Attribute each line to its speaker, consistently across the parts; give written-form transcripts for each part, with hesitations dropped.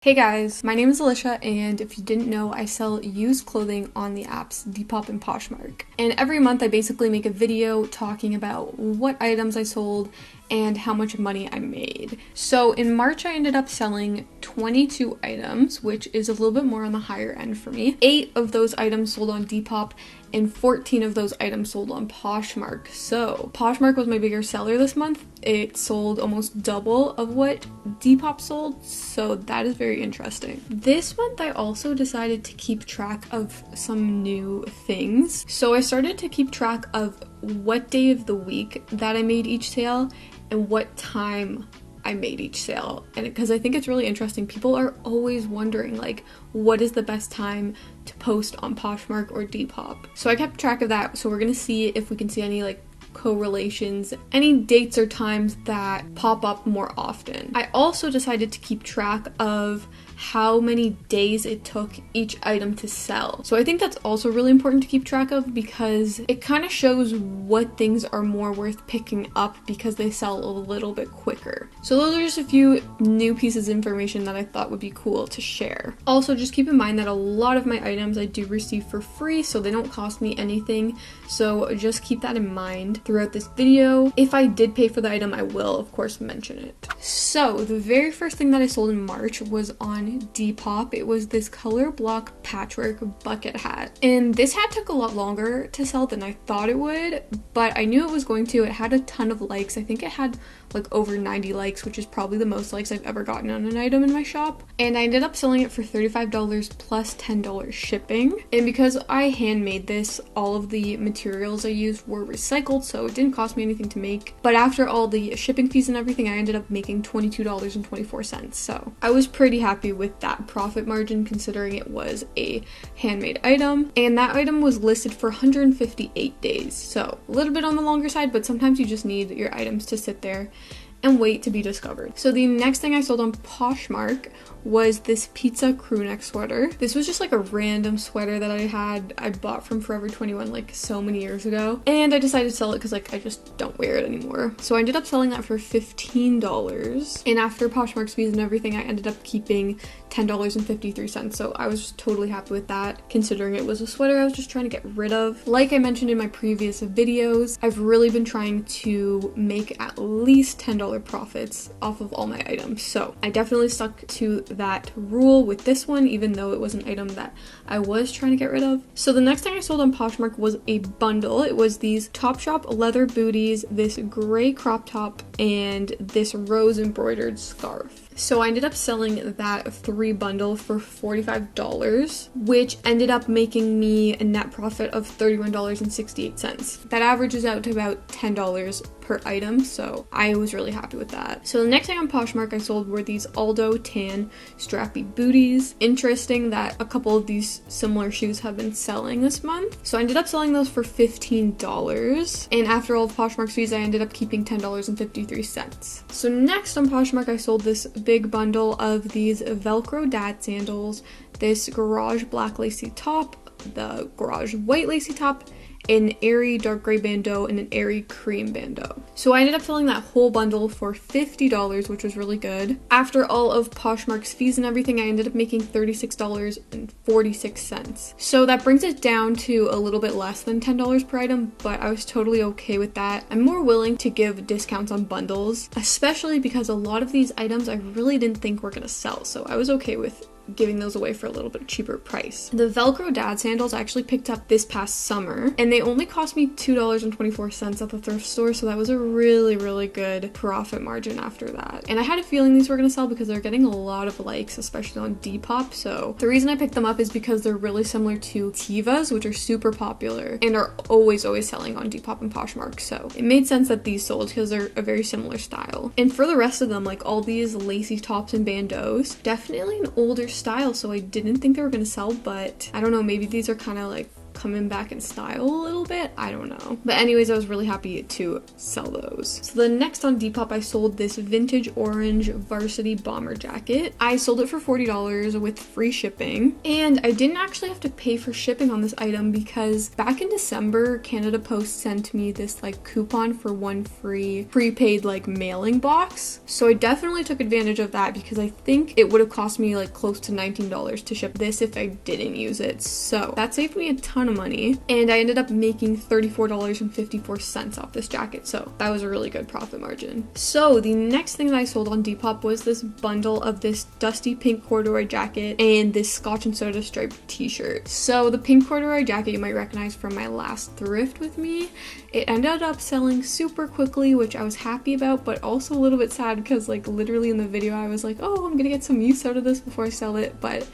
Speaker 1: Hey guys, my name is Alicia, and if you didn't know, I sell used clothing on the apps Depop and Poshmark. And every month I basically make a video talking about what items I sold and how much money I made. So in March I ended up selling 22 items, which is a little bit more on the higher end for me. 8 of those items sold on Depop and 14 of those items sold on Poshmark. So Poshmark was my bigger seller this month. It sold almost double of what Depop sold, so that is very interesting. This month I also decided to keep track of some new things. So I started to keep track of what day of the week that I made each sale and what time I made each sale. And because I think it's really interesting, people are always wondering like what is the best time to post on Poshmark or Depop. So I kept track of that, so we're gonna see if we can see any like correlations, any dates or times that pop up more often. I also decided to keep track of how many days it took each item to sell. So I think that's also really important to keep track of because it kind of shows what things are more worth picking up because they sell a little bit quicker. So those are just a few new pieces of information that I thought would be cool to share. Also, just keep in mind that a lot of my items I do receive for free, so they don't cost me anything. So just keep that in mind throughout this video. If I did pay for the item, I will of course mention it. So the very first thing that I sold in March was on Depop. It was this color block patchwork bucket hat, and this hat took a lot longer to sell than I thought it would, but I knew it was going to. It had a ton of likes. I think it had like over 90 likes, which is probably the most likes I've ever gotten on an item in my shop, and I ended up selling it for $35 plus $10 shipping. And because I handmade this, all of the materials I used were recycled, so it didn't cost me anything to make, but after all the shipping fees and everything, I ended up making $22.24. So I was pretty happy with that profit margin considering it was a handmade item, and that item was listed for 158 days, so a little bit on the longer side, but sometimes you just need your items to sit there and wait to be discovered. So the next thing I sold on Poshmark was this pizza crew neck sweater. This was just like a random sweater that I bought from Forever 21 like so many years ago, and I decided to sell it because like I just don't wear it anymore. So I ended up selling that for $15, and after Poshmark's fees and everything, I ended up keeping $10.53. So I was just totally happy with that considering it was a sweater I was just trying to get rid of. Like I mentioned in my previous videos, I've really been trying to make at least $10 profits off of all my items, so I definitely stuck to that rule with this one, even though it was an item that I was trying to get rid of. So the next thing I sold on Poshmark was a bundle. It was these Topshop leather booties, this gray crop top, and this rose embroidered scarf. So I ended up selling that 3 bundle for $45, which ended up making me a net profit of $31.68. That averages out to about $10 per item, so I was really happy with that. So the next thing on Poshmark I sold were these Aldo tan strappy booties. Interesting that a couple of these similar shoes have been selling this month. So I ended up selling those for $15, and after all of Poshmark's fees, I ended up keeping $10.53. So next on Poshmark I sold this big bundle of these Velcro dad sandals, this garage black lacy top, the garage white lacy top, an airy dark gray bandeau, and an airy cream bandeau. So I ended up selling that whole bundle for $50, which was really good. After all of Poshmark's fees and everything, I ended up making $36.46. So that brings it down to a little bit less than $10 per item, but I was totally okay with that. I'm more willing to give discounts on bundles, especially because a lot of these items I really didn't think were gonna sell, so I was okay with giving those away for a little bit cheaper price. The Velcro dad sandals I actually picked up this past summer, and they only cost me $2.24 at the thrift store, so that was a really good profit margin after that. And I had a feeling these were gonna sell because they're getting a lot of likes, especially on Depop. So the reason I picked them up is because they're really similar to Tevas, which are super popular and are always selling on Depop and Poshmark, so it made sense that these sold because they're a very similar style. And for the rest of them, like all these lacy tops and bandeaus, definitely an older style, so I didn't think they were gonna sell, but I don't know, maybe these are kind of like coming back in style a little bit. I don't know. But anyways, I was really happy to sell those. So then next on Depop, I sold this vintage orange varsity bomber jacket. I sold it for $40 with free shipping. And I didn't actually have to pay for shipping on this item because back in December, Canada Post sent me this like coupon for one free prepaid like mailing box. So I definitely took advantage of that because I think it would have cost me like close to $19 to ship this if I didn't use it. So that saved me a ton of money, and I ended up making $34.54 off this jacket. So that was a really good profit margin. So the next thing that I sold on Depop was this bundle of this dusty pink corduroy jacket and this Scotch and Soda striped t-shirt. So the pink corduroy jacket you might recognize from my last thrift with me. It ended up selling super quickly, which I was happy about, but also a little bit sad because like literally in the video I was like, oh, I'm gonna get some use out of this before I sell it, but it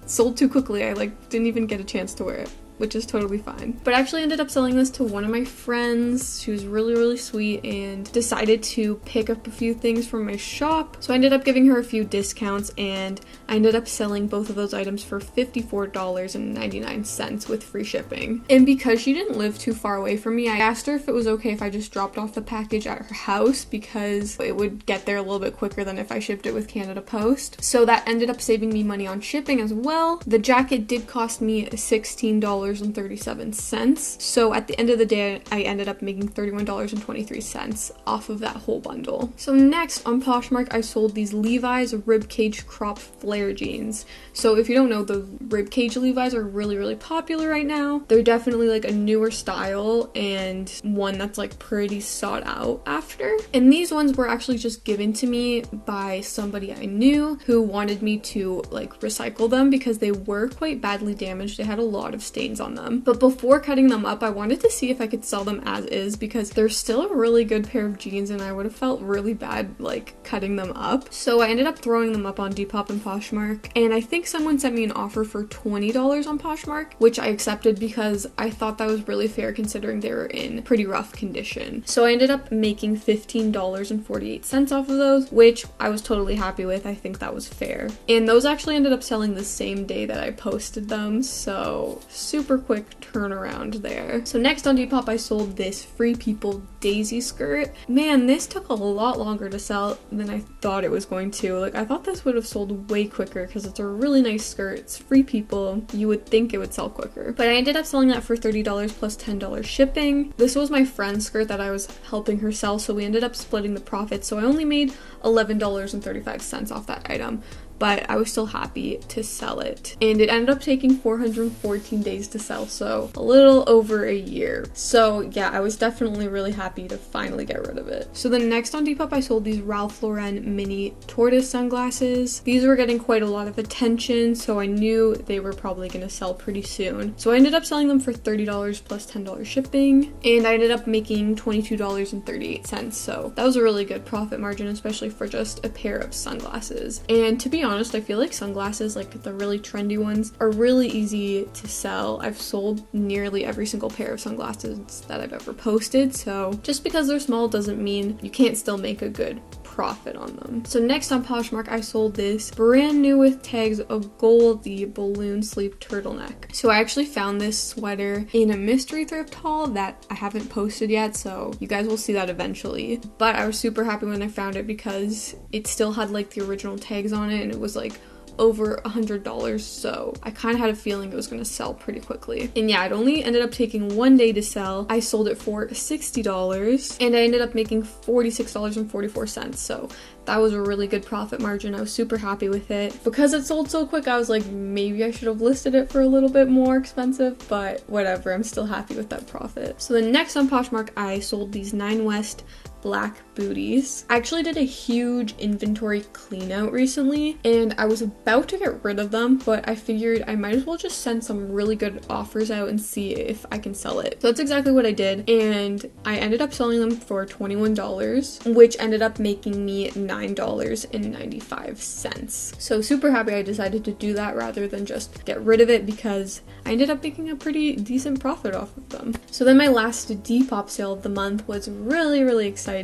Speaker 1: sold too quickly. I like didn't even get a chance to wear it, which is totally fine. But I actually ended up selling this to one of my friends. She was really sweet and decided to pick up a few things from my shop. So I ended up giving her a few discounts, and I ended up selling both of those items for $54.99 with free shipping. And because she didn't live too far away from me, I asked her if it was okay if I just dropped off the package at her house because it would get there a little bit quicker than if I shipped it with Canada Post. So that ended up saving me money on shipping as well. The jacket did cost me $16.37. So at the end of the day, I ended up making $31.23 off of that whole bundle. So next on Poshmark, I sold these Levi's ribcage crop flare jeans. So if you don't know, the ribcage Levi's are really popular right now. They're definitely like a newer style and one that's like pretty sought out after. And these ones were actually just given to me by somebody I knew who wanted me to like recycle them because they were quite badly damaged. They had a lot of stains on them. But before cutting them up, I wanted to see if I could sell them as is because they're still a really good pair of jeans and I would have felt really bad like cutting them up. So I ended up throwing them up on Depop and Poshmark, and I think someone sent me an offer for $20 on Poshmark, which I accepted because I thought that was really fair considering they were in pretty rough condition. So I ended up making $15.48 off of those, which I was totally happy with. I think that was fair. And those actually ended up selling the same day that I posted them, so super quick turnaround there. So next on Depop, I sold this Free People daisy skirt. Man, this took a lot longer to sell than I thought it was going to. Like, I thought this would have sold way quicker because it's a really nice skirt. It's Free People. You would think it would sell quicker. But I ended up selling that for $30 plus $10 shipping. This was my friend's skirt that I was helping her sell, so we ended up splitting the profits. So I only made $11.35 off that item, but I was still happy to sell it. And it ended up taking 414 days to sell, so a little over a year. So yeah, I was definitely really happy to finally get rid of it. So then next on Depop, I sold these Ralph Lauren mini tortoise sunglasses. These were getting quite a lot of attention, so I knew they were probably gonna sell pretty soon. So I ended up selling them for $30 plus $10 shipping, and I ended up making $22.38. So that was a really good profit margin, especially for just a pair of sunglasses. And to be honest, I feel like sunglasses, like the really trendy ones, are really easy to sell. I've sold nearly every single pair of sunglasses that I've ever posted, so just because they're small doesn't mean you can't still make a good profit on them. So next on Poshmark, I sold this brand new with tags of gold, the balloon sleeve turtleneck. So I actually found this sweater in a mystery thrift haul that I haven't posted yet, so you guys will see that eventually. But I was super happy when I found it because it still had like the original tags on it, and it was like over $100, so I kind of had a feeling it was going to sell pretty quickly. And yeah, it only ended up taking one day to sell. I sold it for $60 and I ended up making $46.44, so that was a really good profit margin. I was super happy with it. Because it sold so quick, I was like, maybe I should have listed it for a little bit more expensive, but whatever, I'm still happy with that profit. So then next on Poshmark, I sold these 9 West black booties. I actually did a huge inventory clean out recently and I was about to get rid of them, but I figured I might as well just send some really good offers out and see if I can sell it. So that's exactly what I did, and I ended up selling them for $21, which ended up making me $9.95. So super happy I decided to do that rather than just get rid of it because I ended up making a pretty decent profit off of them. So then my last Depop sale of the month was really exciting.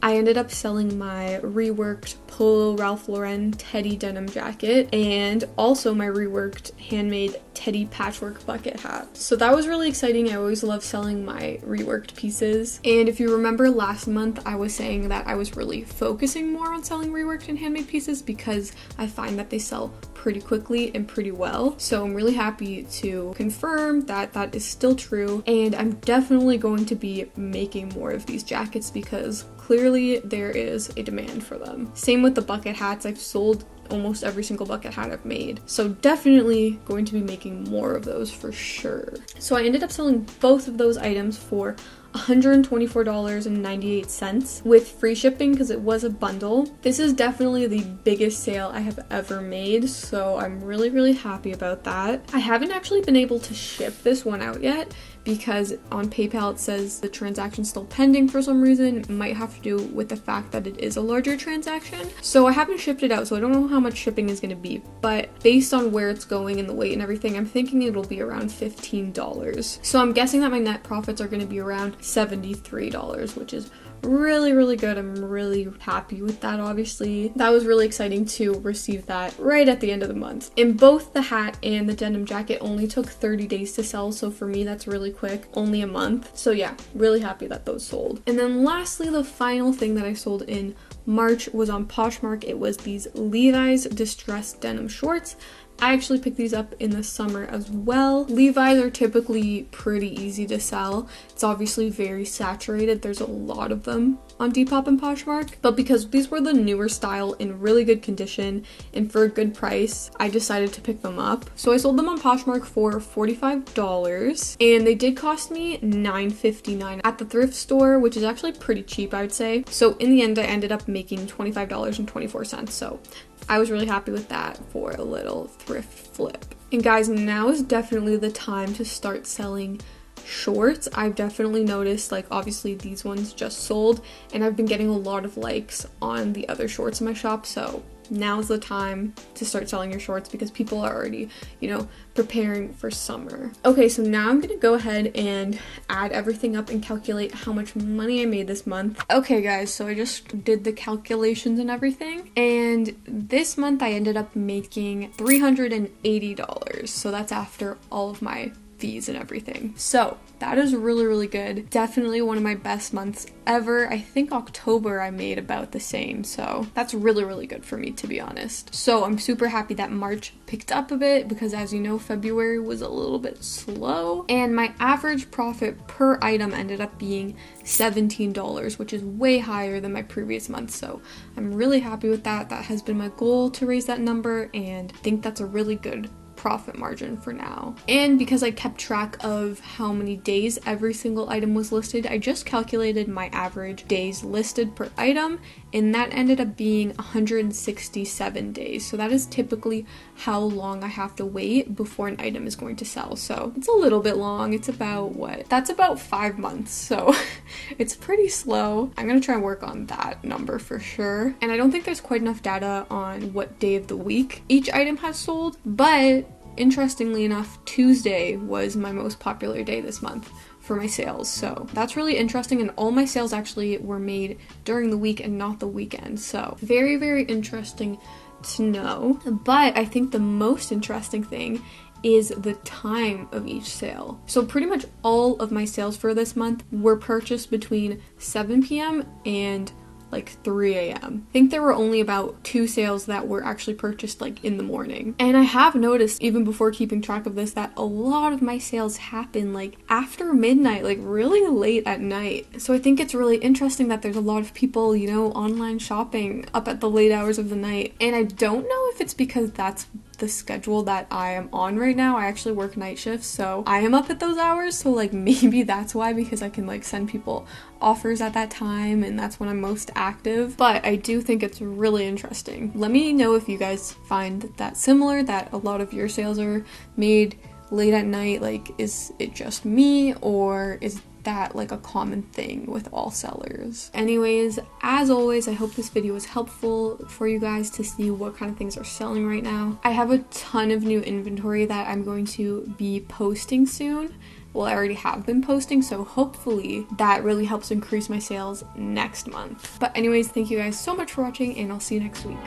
Speaker 1: I ended up selling my reworked Polo Ralph Lauren Teddy denim jacket and also my reworked handmade Teddy patchwork bucket hat. So that was really exciting. I always love selling my reworked pieces. And if you remember last month, I was saying that I was really focusing more on selling reworked and handmade pieces because I find that they sell pretty quickly and pretty well. So I'm really happy to confirm that that is still true, and I'm definitely going to be making more of these jackets because clearly there is a demand for them. Same with the bucket hats. I've sold almost every single bucket hat I've made. So definitely going to be making more of those for sure. So I ended up selling both of those items for $124.98 with free shipping because it was a bundle. This is definitely the biggest sale I have ever made, so I'm really happy about that. I haven't actually been able to ship this one out yet because on PayPal it says the transaction's still pending for some reason. It might have to do with the fact that it is a larger transaction. So I haven't shipped it out, so I don't know how much shipping is going to be, but based on where it's going and the weight and everything, I'm thinking it'll be around $15. So I'm guessing that my net profits are going to be around $73, which is really good. I'm really happy with that. Obviously that was really exciting to receive that right at the end of the month. And both the hat and the denim jacket only took 30 days to sell, so for me that's really quick, only a month. So yeah, really happy that those sold. And then lastly, the final thing that I sold in March was on Poshmark. It was these Levi's distressed denim shorts. I actually picked these up in the summer as well. Levi's are typically pretty easy to sell. It's obviously very saturated. There's a lot of them on Depop and Poshmark, but because these were the newer style in really good condition and for a good price, I decided to pick them up. So I sold them on Poshmark for $45 and they did cost me $9.59 at the thrift store, which is actually pretty cheap, I would say. So in the end, I ended up making $25.24. So I was really happy with that for a little thrift flip. And guys, now is definitely the time to start selling shorts. I've definitely noticed, like, obviously these ones just sold and I've been getting a lot of likes on the other shorts in my shop, so now's the time to start selling your shorts because people are already, preparing for summer. Okay, so now I'm gonna go ahead and add everything up and calculate how much money I made this month. Okay guys, so I just did the calculations and everything, and this month I ended up making $380. So that's after all of my fees and everything. So that is really good. Definitely one of my best months ever. I think October I made about the same, so that's really good for me, to be honest. So I'm super happy that March picked up a bit because, as you know, February was a little bit slow, and my average profit per item ended up being $17, which is way higher than my previous month. So I'm really happy with that. That has been my goal, to raise that number, and I think that's a really good profit margin for now. And because I kept track of how many days every single item was listed, I just calculated my average days listed per item, and that ended up being 167 days. So that is typically how long I have to wait before an item is going to sell. So it's a little bit long. It's about that's about 5 months. So it's pretty slow. I'm gonna try and work on that number for sure. And I don't think there's quite enough data on what day of the week each item has sold, but interestingly enough, Tuesday was my most popular day this month for my sales. So that's really interesting, and all my sales actually were made during the week and not the weekend. So very interesting to know. But I think the most interesting thing is the time of each sale. So pretty much all of my sales for this month were purchased between 7 p.m. and like 3 a.m. I think there were only about 2 sales that were actually purchased like in the morning. And I have noticed, even before keeping track of this, that a lot of my sales happen like after midnight, like really late at night. So I think it's really interesting that there's a lot of people, online shopping up at the late hours of the night. And I don't know if it's because that's the schedule that I am on right now. I actually work night shifts, so I am up at those hours, so like maybe that's why, because I can like send people offers at that time and that's when I'm most active. But I do think it's really interesting. Let me know if you guys find that similar, that a lot of your sales are made late at night. Like, is it just me, or is that like a common thing with all sellers? Anyways, as always, I hope this video was helpful for you guys to see what kind of things are selling right now. I have a ton of new inventory that I'm going to be posting soon, well, I already have been posting, so hopefully that really helps increase my sales next month. But anyways, thank you guys so much for watching, and I'll see you next week.